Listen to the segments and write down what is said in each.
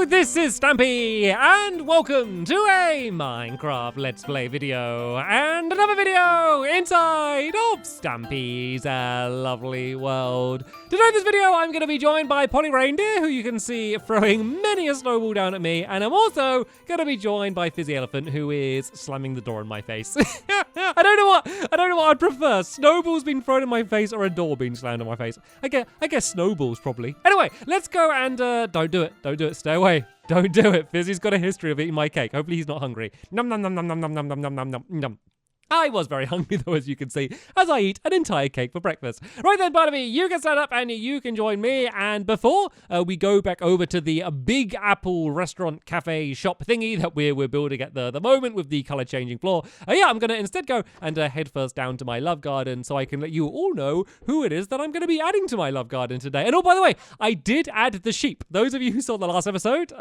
this is Stampy, and welcome to a Minecraft Let's Play video, and another video inside of Stampy's lovely world. Today in this video, I'm going to be joined by Polly Reindeer, who you can see throwing many a snowball down at me, and I'm also going to be joined by Fizzy Elephant, who is slamming the door in my face. I don't know what I'd prefer, snowballs being thrown in my face or a door being slammed in my face. I guess snowballs probably. Anyway, let's go and don't do it, stay away. Don't do it. Fizzy's got a history of eating my cake. Hopefully he's not hungry. Nom nom nom nom nom nom nom nom nom nom nom nom. I was very hungry though, as you can see, as I eat an entire cake for breakfast. Right then, Barnaby, you can stand up and you can join me. And before we go back over to the Big Apple restaurant, cafe, shop thingy that we're building at the moment with the color changing floor, I'm going to instead go and head first down to my love garden so I can let you all know who it is that I'm going to be adding to my love garden today. And oh, by the way, I did add the sheep. Those of you who saw the last episode,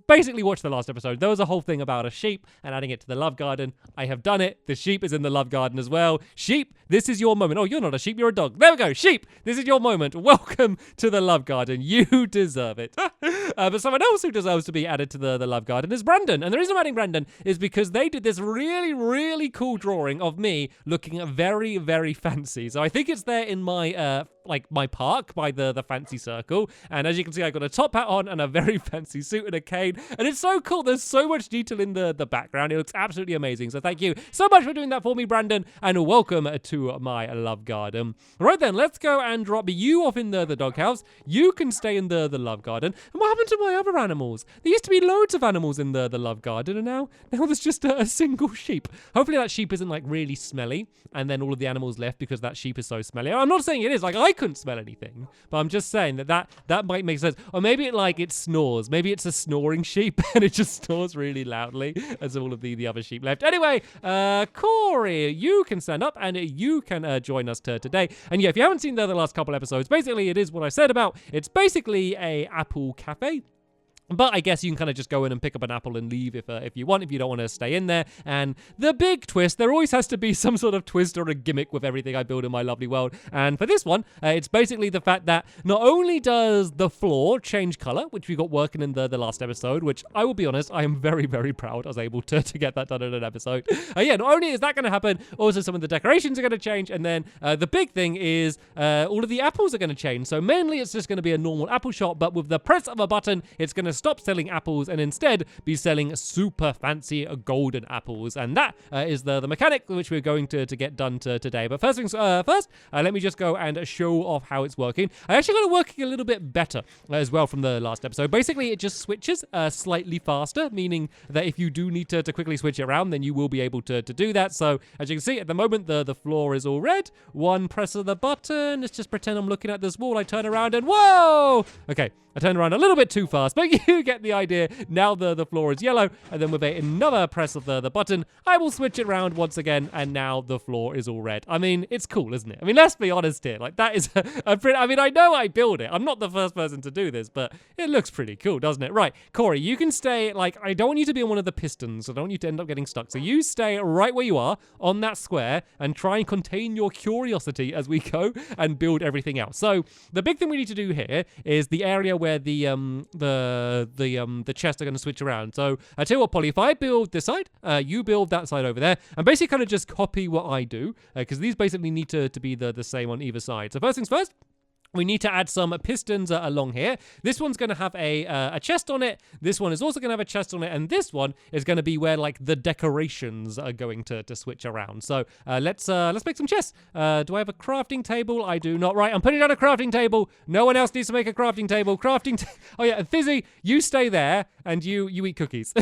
basically watch the last episode. There was a whole thing about a sheep and adding it to the love garden. I have done it. The sheep is in the love garden as well. Sheep, this is your moment. Oh, you're not a sheep, you're a dog. There we go. Sheep, this is your moment. Welcome to the love garden. You deserve it. But someone else who deserves to be added to the love garden is Brandon. And the reason I'm adding Brandon is because they did this really, really cool drawing of me looking very, very fancy. So I think it's there in my my park by the fancy circle. And as you can see, I got a top hat on and a very fancy suit and a cane. And it's so cool. There's so much detail in the background. It looks absolutely amazing. So thank you so much for doing that for me, Brandon. And welcome to my love garden. Right then, let's go and drop you off in the doghouse. You can stay in the love garden. And what happened to my other animals? There used to be loads of animals in the love garden. And now there's just a single sheep. Hopefully that sheep isn't like really smelly. And then all of the animals left because that sheep is so smelly. I'm not saying it is. Like, I couldn't smell anything. But I'm just saying that might make sense. Or maybe it snores. Maybe it's a snoring sheep and it just snores really loudly as all of the other sheep left. Anyway, Corey, you can stand up and you can join us today. And yeah, if you haven't seen the last couple episodes, basically it is what I said about. It's basically a apple cafe. But I guess you can kind of just go in and pick up an apple and leave if you want, if you don't want to stay in there. And the big twist, there always has to be some sort of twist or a gimmick with everything I build in my lovely world. And for this one, it's basically the fact that not only does the floor change color, which we got working in the last episode, which I will be honest, I am very, very proud I was able to get that done in an episode. Not only is that going to happen, also some of the decorations are going to change. And then the big thing is all of the apples are going to change. So mainly it's just going to be a normal apple shop, but with the press of a button, it's going to stop selling apples and instead be selling super fancy golden apples. And that is the mechanic which we're going to get done today. But first things first, let me just go and show off how it's working. I actually got it working a little bit better as well from the last episode. Basically, it just switches slightly faster, meaning that if you do need to quickly switch it around, then you will be able to do that. So as you can see, at the moment, the floor is all red. One press of the button. Let's just pretend I'm looking at this wall. I turn around and whoa! Okay, I turned around a little bit too fast, but you get the idea. Now the floor is yellow, and then with another press of the button, I will switch it around once again, and now the floor is all red. I mean, it's cool, isn't it? I mean, let's be honest here. Like, that is I mean, I know I build it. I'm not the first person to do this, but it looks pretty cool, doesn't it? Right, Corey, you can stay, like, I don't want you to be on one of the pistons. I don't want you to end up getting stuck. So you stay right where you are on that square and try and contain your curiosity as we go and build everything else. So the big thing we need to do here is the area where the chests are going to switch around. So I tell you what, Polly, if I build this side, you build that side over there, and basically kind of just copy what I do, because these basically need to be the same on either side. So first things first, we need to add some pistons along here. This one's going to have a chest on it. This one is also going to have a chest on it. And this one is going to be where, like, the decorations are going to switch around. So let's make some chests. Do I have a crafting table? I do not. Right, I'm putting down a crafting table. No one else needs to make a crafting table. Oh, yeah, Fizzy, you stay there and you eat cookies.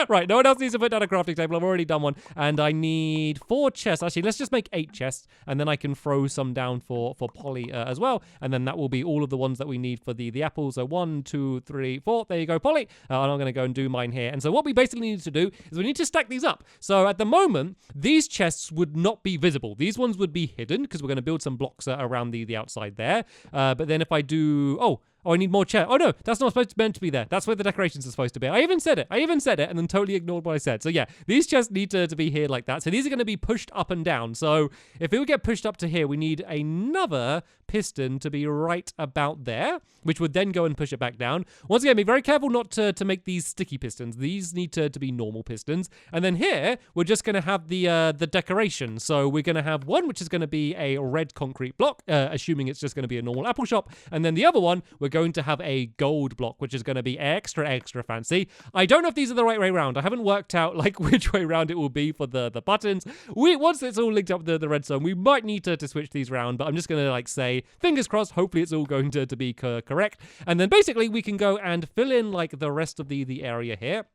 Right, no one else needs to put down a crafting table. I've already done one. And I need 4 chests. Actually, let's just make 8 chests. And then I can throw some down for Polly as well. And then that will be all of the ones that we need for the apples. So 1, 2, 3, 4. There you go, Polly. And I'm going to go and do mine here. And so what we basically need to do is we need to stack these up. So at the moment, these chests would not be visible. These ones would be hidden because we're going to build some blocks around the outside there. But then if I do... Oh, Oh, I need more chair. Oh no, that's not meant to be there. That's where the decorations are supposed to be. I even said it, and then totally ignored what I said. So yeah, these chests need to be here like that. So these are going to be pushed up and down. So if it would get pushed up to here, we need another piston to be right about there, which would then go and push it back down. Once again, be very careful not to make these sticky pistons. These need to be normal pistons. And then here, we're just going to have the decoration. So we're going to have one, which is going to be a red concrete block, assuming it's just going to be a normal apple shop. And then the other one, we're going to have a gold block, which is going to be extra fancy. I don't know if these are the right way around. I haven't worked out like which way around it will be for the buttons. Once it's all linked up with the redstone, we might need to switch these around, but I'm just going to like say, fingers crossed, hopefully it's all going to be correct. And then basically we can go and fill in like the rest of the area here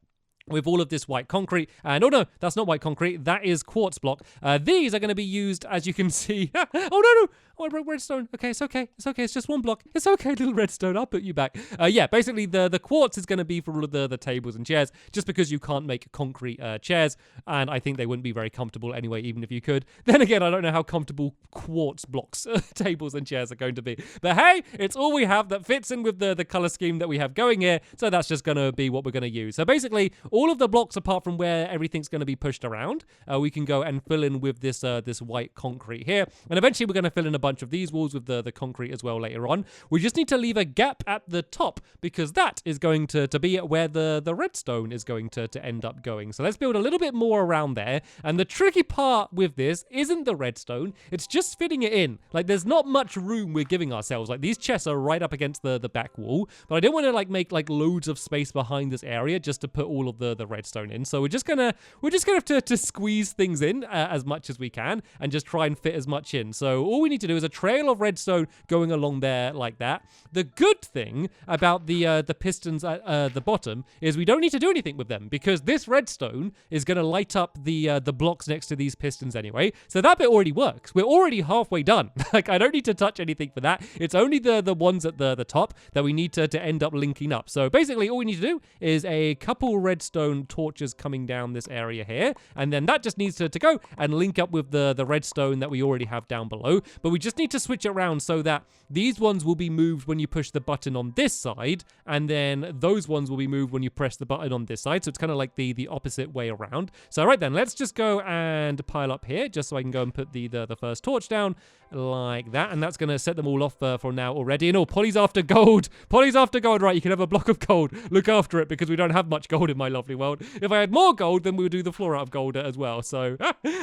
with all of this white concrete. And oh no, that's not white concrete. That is quartz block. These are going to be used, as you can see. Oh no. Oh, I broke redstone. Okay, it's okay. It's okay. It's just one block. It's okay, little redstone. I'll put you back. Yeah, basically the quartz is going to be for all of the tables and chairs, just because you can't make concrete chairs. And I think they wouldn't be very comfortable anyway, even if you could. Then again, I don't know how comfortable quartz blocks, tables and chairs are going to be. But hey, it's all we have that fits in with the color scheme that we have going here. So that's just going to be what we're going to use. So basically, all of the blocks apart from where everything's going to be pushed around, we can go and fill in with this white concrete here. And eventually we're going to fill in a bunch of these walls with the concrete as well later on. We just need to leave a gap at the top, because that is going to be where the redstone is going to end up going. So let's build a little bit more around there. And the tricky part with this isn't the redstone, it's just fitting it in. Like, there's not much room we're giving ourselves. Like, these chests are right up against the back wall, but I don't want to like make like loads of space behind this area just to put all of the redstone in. So we're just gonna have to squeeze things in as much as we can and just try and fit as much in. So all we need to do is a trail of redstone going along there like that. The good thing about the pistons at the bottom is we don't need to do anything with them, because this redstone is going to light up the blocks next to these pistons anyway. So that bit already works. We're already halfway done. Like, I don't need to touch anything for that. It's only the ones at the top that we need to end up linking up. So basically all we need to do is a couple redstone torches coming down this area here, and then that just needs to go and link up with the redstone that we already have down below. But we just need to switch it around so that these ones will be moved when you push the button on this side, and then those ones will be moved when you press the button on this side. So it's kind of like the opposite way around. So right then, let's just go and pile up here, just so I can go and put the first torch down like that, and that's going to set them all off for now already. And oh, Polly's after gold. Polly's after gold. Right, you can have a block of gold. Look after it, because we don't have much gold in my lovely world. If I had more gold, then we would do the floor out of gold as well. So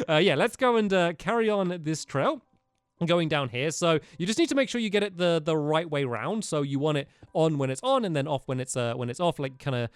yeah, let's go and carry on this trail going down here. So you just need to make sure you get it the right way round. So you want it on when it's on, and then off when it's off. Like, kind of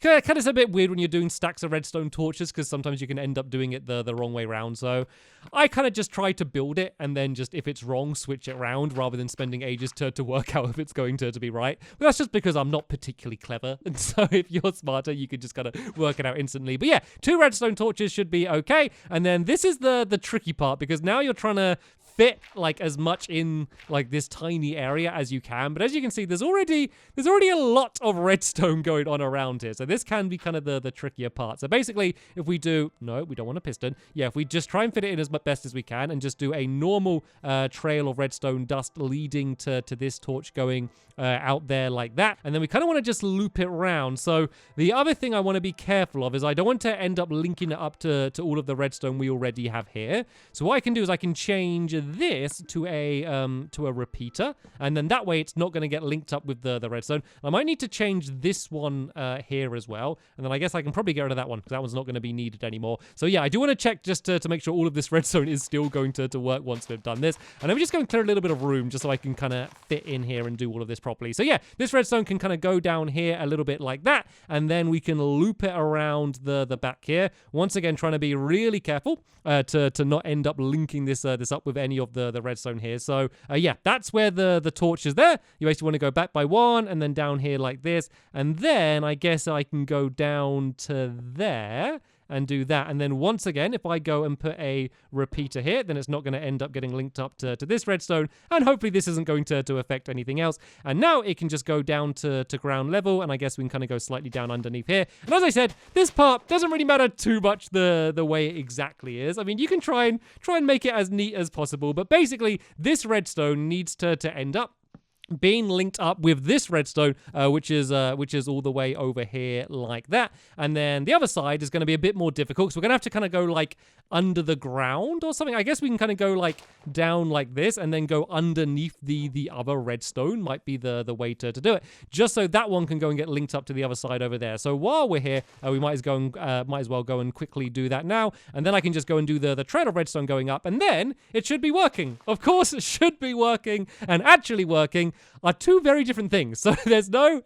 it's a bit weird when you're doing stacks of redstone torches, because sometimes you can end up doing it the wrong way around. So I kind of just try to build it, and then just, if it's wrong, switch it around, rather than spending ages to work out if it's going to be right. But that's just because I'm not particularly clever. And so if you're smarter, you could just kind of work it out instantly. But yeah, 2 redstone torches should be okay. And then this is the tricky part, because now you're trying to fit like as much in like this tiny area as you can. But as you can see, there's already a lot of redstone going on around here. So this can be kind of the trickier part. So basically, if we do, no, we don't want a piston. Yeah, if we just try and fit it in as best as we can, and just do a normal trail of redstone dust leading to this torch going out there like that. And then we kind of want to just loop it around. So the other thing I want to be careful of is I don't want to end up linking it up to all of the redstone we already have here. So what I can do is I can change this to a repeater, and then that way it's not going to get linked up with the redstone. I might need to change this one here as well, and then I guess I can probably get rid of that one, because that one's not going to be needed anymore. So yeah, I do want to check just to make sure all of this redstone is still going to work once we've done this. And I'm just going to clear a little bit of room just so I can kind of fit in here and do all of this properly. So yeah, this redstone can kind of go down here a little bit like that, and then we can loop it around the back here. Once again, trying to be really careful to not end up linking this up with any of the redstone here. So yeah, that's where the torch is there. You basically want to go back by 1, and then down here like this, and then I guess I can go down to there and do that. And then once again, if I go and put a repeater here, then it's not going to end up getting linked up to this redstone, and hopefully this isn't going to affect anything else. And now it can just go down to ground level, and I guess we can kind of go slightly down underneath here. And as I said, this part doesn't really matter too much the way it exactly is. I mean, you can try and make it as neat as possible, but basically this redstone needs to end up being linked up with this redstone, which is all the way over here like that. And then the other side is going to be a bit more difficult, so we're going to have to kind of go like under the ground or something. I guess we can kind of go like down like this and then go underneath the other redstone might be the way to do it, just so that one can go and get linked up to the other side over there. So while we're here, we might as well go and quickly do that now, and then I can just go and do the trail of redstone going up, and then it should be working. Of course, it should be working, and actually working are two very different things. So there's no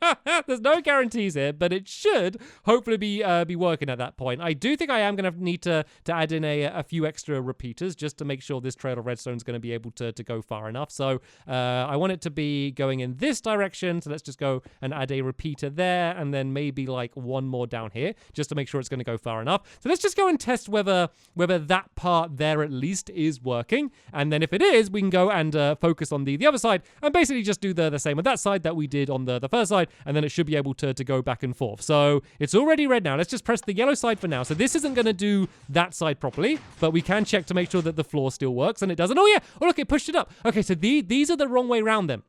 guarantees here, but it should hopefully be working at that point. I do think I am going to need to add in a few extra repeaters just to make sure this trail of redstone is going to be able to go far enough. So I want it to be going in this direction. So let's just go and add a repeater there, and then maybe like one more down here just to make sure it's going to go far enough. So let's just go and test whether that part there at least is working. And then if it is, we can go and focus on the other side and basically just do the same on that side that we did on the first side, and then it should be able to go back and forth. So it's already red now. Let's just press the yellow side for now. So this isn't going to do that side properly, but we can check to make sure that the floor still works, and it doesn't. Oh yeah, oh look, it pushed it up. Okay, so these are the wrong way round then.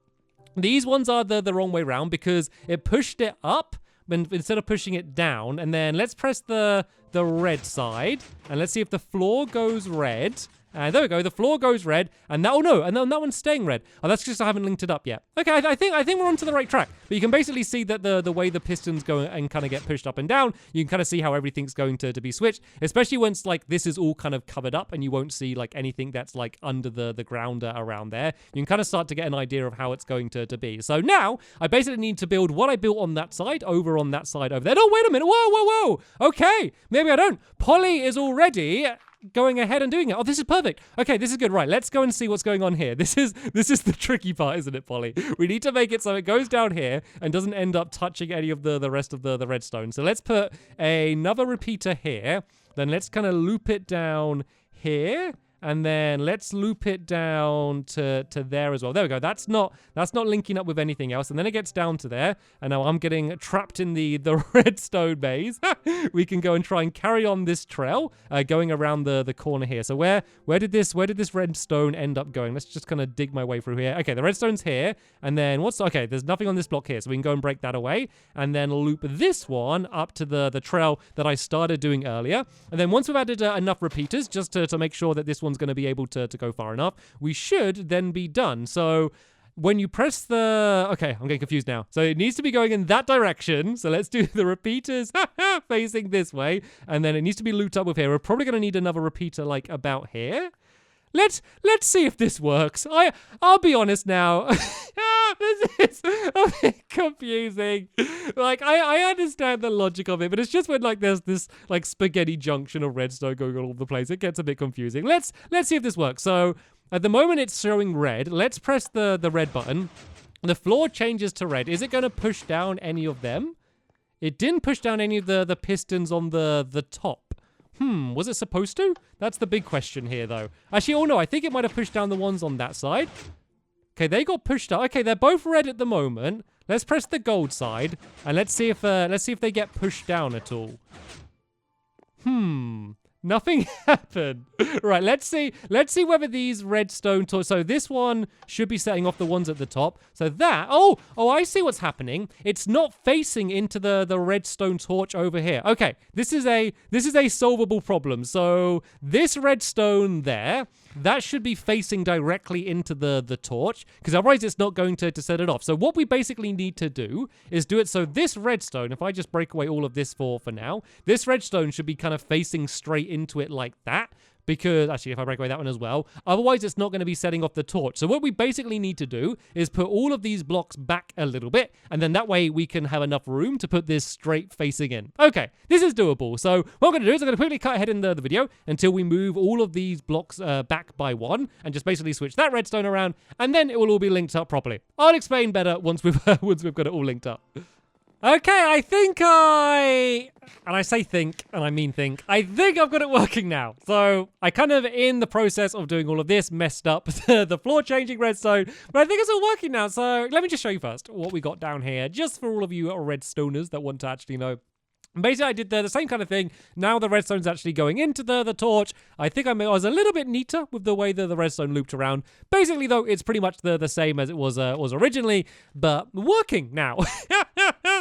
These ones are the wrong way round because it pushed it up instead of pushing it down. And then let's press the red side, and let's see if the floor goes red. And there we go. The floor goes red, and that, oh no, and then that one's staying red. Oh, that's just I haven't linked it up yet. Okay, I think we're onto the right track. But you can basically see that the way the pistons go and kind of get pushed up and down, you can kind of see how everything's going to be switched. Especially once like this is all kind of covered up, and you won't see like anything that's like under the ground around there. You can kind of start to get an idea of how it's going to be. So now I basically need to build what I built on that side over on that side over there. Oh wait a minute! Whoa! Okay, maybe I don't. Polly is already going ahead and doing it. Oh, this is perfect. Okay, this is good. Right, let's go and see what's going on here. This is the tricky part, isn't it, Polly? We need to make it so it goes down here and doesn't end up touching any of the rest of the redstone. So let's put another repeater here. Then let's kind of loop it down here. And then let's loop it down to there as well. There we go. That's not linking up with anything else. And then it gets down to there. And now I'm getting trapped in the redstone maze. We can go and try and carry on this trail going around the corner here. So where did this redstone end up going? Let's just kind of dig my way through here. Okay, the redstone's here. And then okay, there's nothing on this block here. So we can go and break that away. And then loop this one up to the trail that I started doing earlier. And then once we've added enough repeaters just to make sure that this one's going to be able to go far enough, we should then be done. So when you press okay, I'm getting confused now. So it needs to be going in that direction. So let's do the repeaters facing this way. And then it needs to be looped up with here. We're probably going to need another repeater like about here. Let's see if this works. I'll be honest now. This is a bit confusing. Like I understand the logic of it, but it's just when like there's this like spaghetti junction of redstone going all over the place, it gets a bit confusing. Let's see if this works. So at the moment it's showing red. Let's press the red button. The floor changes to red. Is it going to push down any of them? It didn't push down any of the pistons on the top. Was it supposed to? That's the big question here, though. Actually, oh no, I think it might have pushed down the ones on that side. Okay, they got pushed out. Okay, they're both red at the moment. Let's press the gold side, and let's see if they get pushed down at all. Nothing happened. Right, let's see whether these redstone so this one should be setting off the ones at the top. So that, oh, I see what's happening. It's not facing into the redstone torch over here. Okay, this is a solvable problem. So this redstone there, that should be facing directly into the torch, because otherwise it's not going to set it off. So what we basically need to do is do it so this redstone, if I just break away all of this for now, this redstone should be kind of facing straight into it like that. Because, actually, if I break away that one as well, otherwise it's not going to be setting off the torch. So what we basically need to do is put all of these blocks back a little bit, and then that way we can have enough room to put this straight facing in. Okay, this is doable. So what I'm going to do is I'm going to quickly cut ahead in the video until we move all of these blocks back by one, and just basically switch that redstone around, and then it will all be linked up properly. I'll explain better once we've got it all linked up. Okay, I think and I say think, and I mean think, I think I've got it working now. So I kind of, in the process of doing all of this, messed up the floor changing redstone, but I think it's all working now. So let me just show you first what we got down here, just for all of you redstoners that want to actually know Basically, I did the same kind of thing. Now the redstone's actually going into the torch. I think I was a little bit neater with the way that the redstone looped around. Basically, though, it's pretty much the same as it was originally, but working now.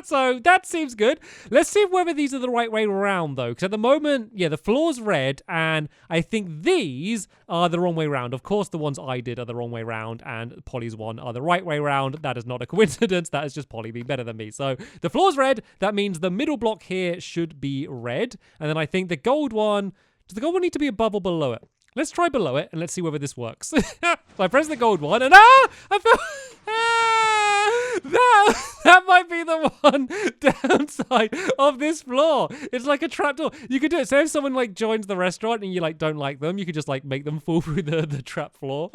So that seems good. Let's see whether these are the right way around, though, because at the moment, yeah, the floor's red, and I think these are the wrong way around. Of course, the ones I did are the wrong way around, and Polly's one are the right way around. That is not a coincidence. That is just Polly being better than me. So the floor's red. That means the middle block here should be red, and then I think the gold one, does the gold one need to be above or below it? Let's try below it, and let's see whether this works. So I press the gold one, and I fell. That might be the one downside of this floor. It's like a trapdoor. You could do it. So if someone like joins the restaurant and you like don't like them, you could just like make them fall through the trap floor.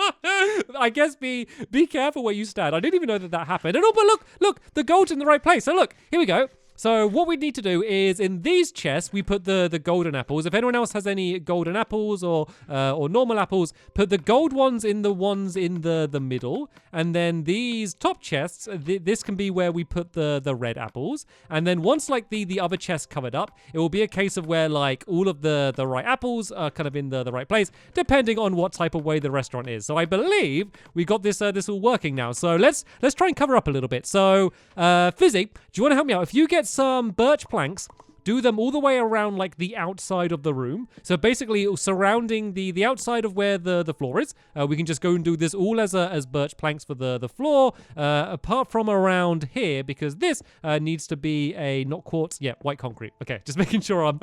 I guess be careful where you stand. I didn't even know that happened. And oh, but look, the gold's in the right place. So look, here we go. So what we need to do is in these chests, we put the golden apples. If anyone else has any golden apples or normal apples, put the gold ones in the middle. And then these top chests, this can be where we put the red apples. And then once like the other chests covered up, it will be a case of where like all of the right apples are kind of in the right place, depending on what type of way the restaurant is. So I believe we got this all working now. So let's try and cover up a little bit. So Fizzy, do you want to help me out? If you get some birch planks, do them all the way around like the outside of the room. So basically surrounding the outside of where the floor is. We can just go and do this all as birch planks for the floor, apart from around here, because this needs to be a, not quartz, yeah, white concrete. Okay, just making sure I'm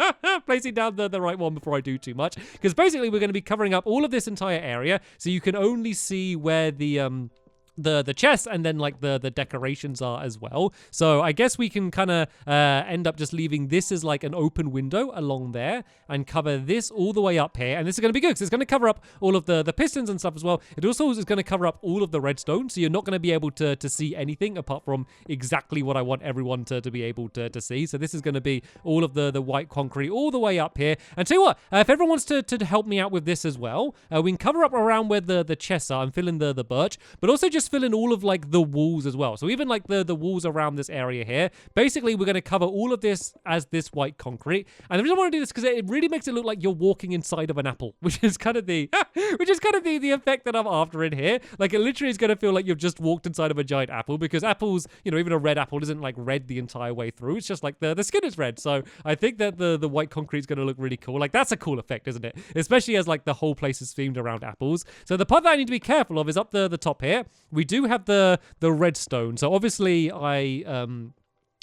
placing down the right one before I do too much. Because basically we're going to be covering up all of this entire area, so you can only see where the chests and then like the decorations are as well. So I guess we can kind of end up just leaving this as like an open window along there and cover this all the way up here. And this is going to be good because it's going to cover up all of the pistons and stuff as well. It also is going to cover up all of the redstone, so you're not going to be able to see anything apart from exactly what I want everyone to be able to see. So this is going to be all of the white concrete all the way up here. And tell you what, if everyone wants to help me out with this as well, we can cover up around where the chests are and fill in the birch, but also just fill in all of like the walls as well. So even like the walls around this area here, basically we're going to cover all of this as this white concrete. And the reason I want to do this because it really makes it look like you're walking inside of an apple, which is kind of the effect that I'm after in here. Like it literally is going to feel like you've just walked inside of a giant apple, because apples, you know, even a red apple isn't like red the entire way through. It's just like the skin is red. So I think that the white concrete is going to look really cool. Like that's a cool effect, isn't it? Especially as like the whole place is themed around apples. So the part that I need to be careful of is up the top here. We do have the redstone. So obviously I'm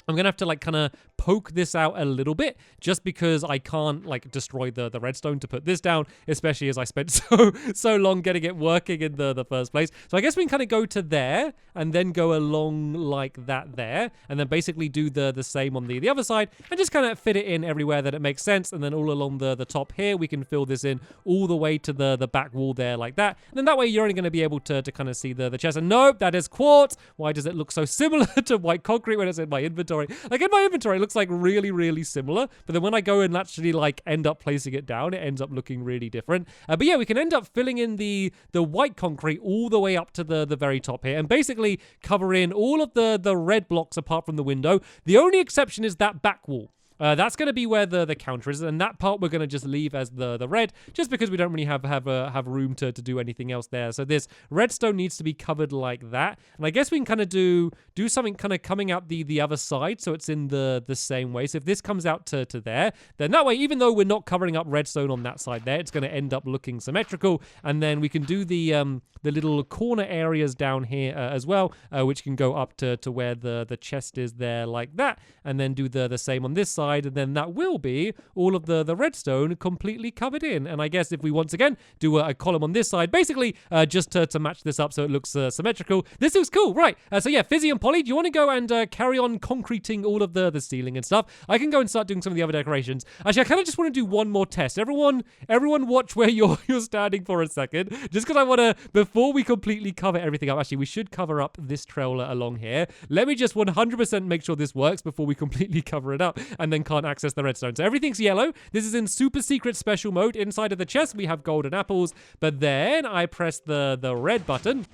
going to have to like kind of poke this out a little bit, just because I can't like destroy the redstone to put this down, especially as I spent so long getting it working in the first place. So I guess we can kind of go to there and then go along like that there, and then basically do the same on the other side and just kind of fit it in everywhere that it makes sense. And then all along the top here, we can fill this in all the way to the back wall there like that. And then that way you're only going to be able to kind of see the chest. And nope, that is quartz. Why does it look so similar to white concrete when it's in my inventory? Like in my inventory, it looks like really, really similar. But then when I go and actually like end up placing it down, it ends up looking really different. But yeah, we can end up filling in the white concrete all the way up to the very top here, and basically cover in all of the red blocks apart from the window. The only exception is that back wall. That's going to be where the counter is, and that part we're going to just leave as the red, just because we don't really have room to do anything else there. So this redstone needs to be covered like that, and I guess we can kind of do something kind of coming out the other side, so it's in the same way. So if this comes out to there, then that way, even though we're not covering up redstone on that side there, it's going to end up looking symmetrical. And then we can do the little corner areas down here as well, which can go up to where the chest is there like that, and then do the same on this side. And then that will be all of the redstone completely covered in. And I guess if we once again do a column on this side, basically just to match this up so it looks symmetrical. This looks cool, right? So yeah, Fizzy and Polly, do you want to go and carry on concreting all of the ceiling and stuff? I can go and start doing some of the other decorations. Actually, I kind of just want to do one more test. Everyone watch where you're standing for a second, just because I want to, before we completely cover everything up. Actually, we should cover up this trailer along here. Let me just 100% make sure this works before we completely cover it up and then can't access the redstone. So everything's yellow. This is in super secret special mode. Inside of the chest, we have golden apples, but then I press the red button,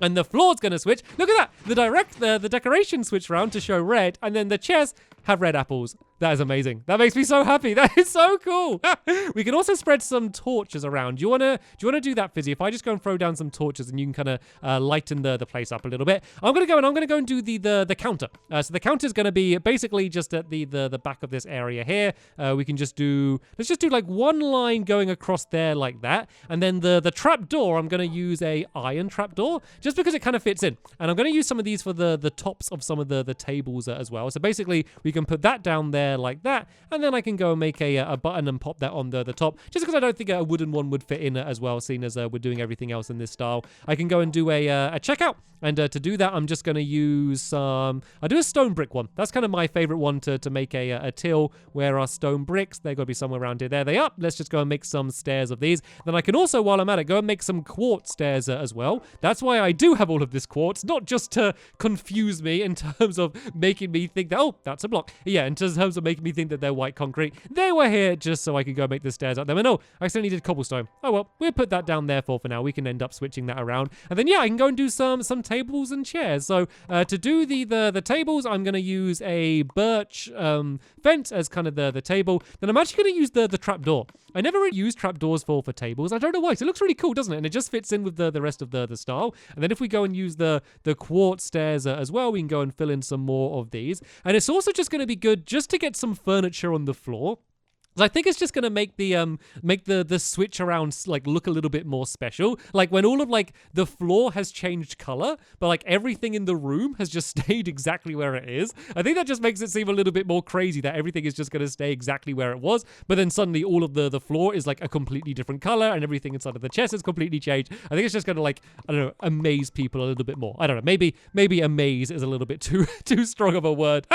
and the floor's going to switch. Look at that. The decoration switched around to show red, and then the chest have red apples. That is amazing. That makes me so happy. That is so cool. We can also spread some torches around. Do you wanna do that, Fizzy? If I just go and throw down some torches and you can kind of lighten the place up a little bit. I'm gonna go and do the counter. So the counter is gonna be basically just at the back of this area here. We can just do, let's just do like one line going across there like that, and then the trap door, I'm gonna use a iron trap door just because it kind of fits in, and I'm gonna use some of these for the tops of some of the tables as well. So basically we can put that down there like that, and then I can go and make a button and pop that on the top, just because I don't think a wooden one would fit in as well, seeing as we're doing everything else in this style. I can go and do a checkout, and to do that I'm just going to use some, I'll do a stone brick one. That's kind of my favorite one to make a till. Where are stone bricks? They've got to be somewhere around here. There they are. Let's just go and make some stairs of these. Then I can also, while I'm at it, go and make some quartz stairs as well. That's why I do have all of this quartz, not just to confuse me in terms of making me think that, oh, that's a block. Yeah, in terms of making me think that they're white concrete. They were here just so I could go make the stairs out them. And oh, I still needed cobblestone. Oh well, we'll put that down there for now. We can end up switching that around. And then yeah, I can go and do some tables and chairs. So to do the tables, I'm going to use a birch fence as kind of the table. Then I'm actually going to use the trapdoor. I never really use trapdoors for tables. I don't know why. So it looks really cool, doesn't it? And it just fits in with the rest of the style. And then if we go and use the quartz stairs as well, we can go and fill in some more of these. And it's also just going to be good just to get some furniture on the floor. I think it's just gonna make the switch around like look a little bit more special. Like when all of like the floor has changed color, but like everything in the room has just stayed exactly where it is. I think that just makes it seem a little bit more crazy that everything is just gonna stay exactly where it was, but then suddenly all of the floor is like a completely different color and everything inside of the chest is completely changed. I think it's just gonna like, I don't know, amaze people a little bit more. I don't know, maybe amaze is a little bit too strong of a word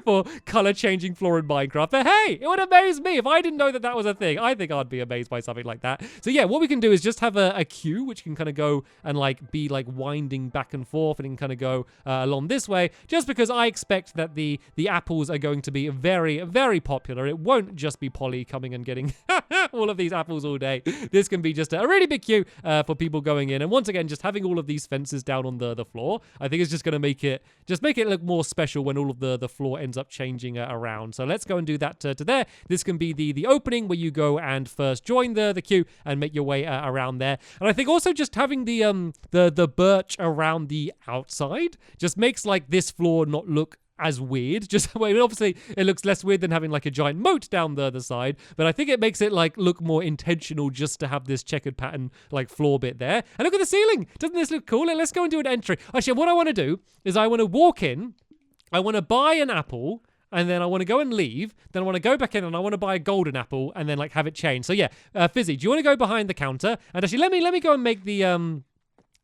for color changing floor in Minecraft. But hey, it would amaze me. If I didn't know that was a thing, I think I'd be amazed by something like that. So yeah, what we can do is just have a queue, which can kind of go and like be like winding back and forth, and it can kind of go along this way, just because I expect that the apples are going to be very, very popular. It won't just be Polly coming and getting all of these apples all day. This can be just a really big queue for people going in. And once again, just having all of these fences down on the floor, I think it's just going to make it look more special when all of the floor ends up changing around. So let's go and do that to there. This can be the opening where you go and first join the queue and make your way around there. And I think also just having the birch around the outside just makes like this floor not look as weird. Just obviously it looks less weird than having like a giant moat down the side, but I think it makes it like look more intentional just to have this checkered pattern like floor bit there. And look at the ceiling. Doesn't this look cool? Let's go and do an entry. Actually, what I want to do is I want to walk in, I want to buy an apple, and then I want to go and leave. Then I want to go back in and I want to buy a golden apple and then like have it change. So yeah, Fizzy, do you want to go behind the counter? And actually, let me go and make the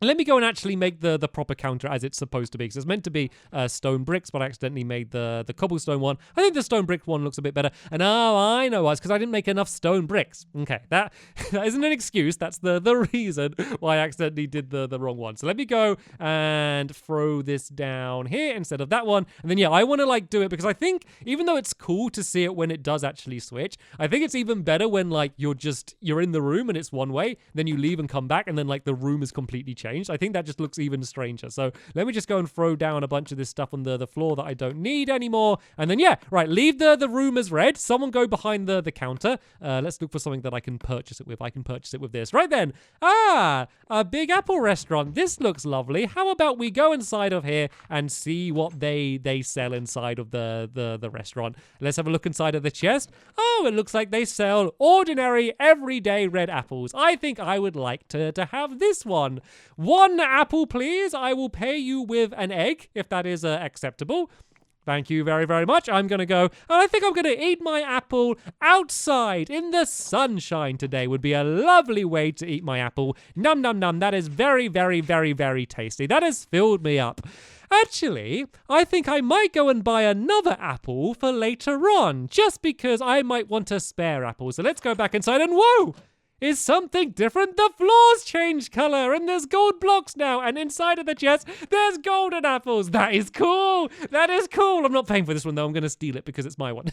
let me go and actually make the proper counter as it's supposed to be, because it's meant to be stone bricks, but I accidentally made the cobblestone one. I think the stone brick one looks a bit better. And oh, I know, it's because I didn't make enough stone bricks. Okay, that isn't an excuse. That's the reason why I accidentally did the wrong one. So let me go and throw this down here instead of that one. And then yeah, I want to like do it because I think even though it's cool to see it when it does actually switch, I think it's even better when like you're in the room and it's one way, then you leave and come back and then like the room is completely changed. I think that just looks even stranger. So let me just go and throw down a bunch of this stuff on the floor that I don't need anymore. And then yeah, right, leave the room as red. Someone go behind the counter. Let's look for something that I can purchase it with. I can purchase it with this. Right then. Ah, a Big Apple restaurant. This looks lovely. How about we go inside of here and see what they sell inside of the restaurant. Let's have a look inside of the chest. Oh, it looks like they sell ordinary, everyday red apples. I think I would like to have this one. 1 apple, please. I will pay you with an egg, if that is acceptable. Thank you very, very much. I'm going to go, and I think I'm going to eat my apple outside in the sunshine today. Would be a lovely way to eat my apple. Num, num, num. That is very, very, very, very tasty. That has filled me up. Actually, I think I might go and buy another apple for later on, just because I might want a spare apple. So let's go back inside and whoa! Is something different? The floor's changed color and there's gold blocks now, and inside of the chest there's golden apples. That is cool. That is cool. I'm not paying for this one though. I'm going to steal it because it's my one.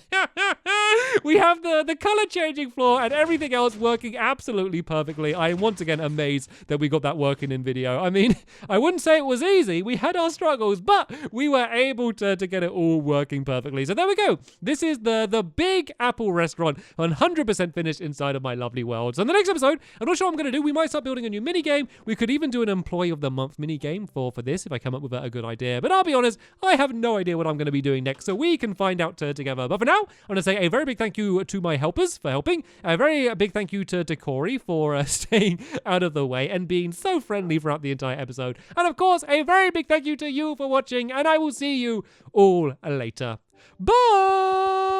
We have the color changing floor and everything else working absolutely perfectly. I am once again amazed that we got that working in video. I mean, I wouldn't say it was easy. We had our struggles, but we were able to get it all working perfectly. So there we go. This is the Big Apple restaurant, 100% finished inside of my lovely world. So in the next episode, I'm not sure what I'm going to do. We might start building a new mini game. We could even do an Employee of the Month mini game for this if I come up with a good idea. But I'll be honest, I have no idea what I'm going to be doing next, so we can find out together. But for now, I want to say a very big thank you to my helpers for helping. A very big thank you to Corey for staying out of the way and being so friendly throughout the entire episode. And of course, a very big thank you to you for watching, and I will see you all later. Bye!